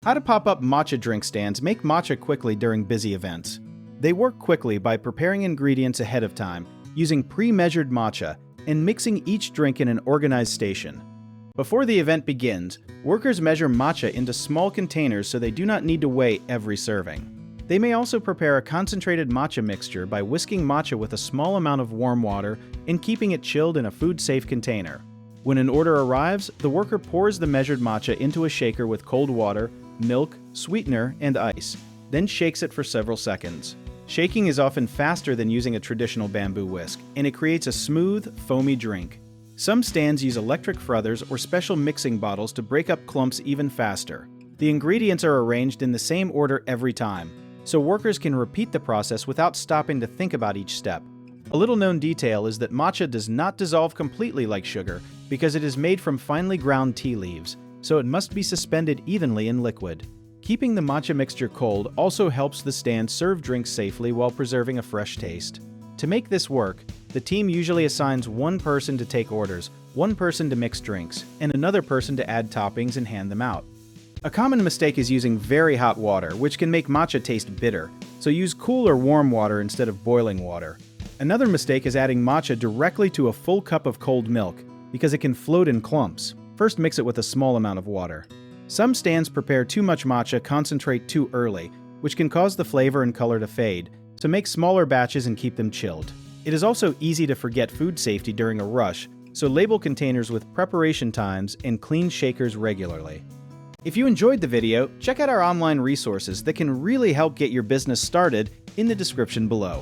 How to pop up matcha drink stands make matcha quickly during busy events. They work quickly by preparing ingredients ahead of time, using pre-measured matcha, and mixing each drink in an organized station. Before the event begins, workers measure matcha into small containers so they do not need to weigh every serving. They may also prepare a concentrated matcha mixture by whisking matcha with a small amount of warm water and keeping it chilled in a food-safe container. When an order arrives, the worker pours the measured matcha into a shaker with cold water, milk, sweetener, and ice, then shakes it for several seconds. Shaking is often faster than using a traditional bamboo whisk, and it creates a smooth, foamy drink. Some stands use electric frothers or special mixing bottles to break up clumps even faster. The ingredients are arranged in the same order every time, so workers can repeat the process without stopping to think about each step. A little-known detail is that matcha does not dissolve completely like sugar because it is made from finely ground tea leaves, so it must be suspended evenly in liquid. Keeping the matcha mixture cold also helps the stand serve drinks safely while preserving a fresh taste. To make this work, the team usually assigns one person to take orders, one person to mix drinks, and another person to add toppings and hand them out. A common mistake is using very hot water, which can make matcha taste bitter, so use cool or warm water instead of boiling water. Another mistake is adding matcha directly to a full cup of cold milk, because it can float in clumps. First, mix it with a small amount of water. Some stands prepare too much matcha concentrate too early, which can cause the flavor and color to fade, so make smaller batches and keep them chilled. It is also easy to forget food safety during a rush, so label containers with preparation times and clean shakers regularly. If you enjoyed the video, check out our online resources that can really help get your business started in the description below.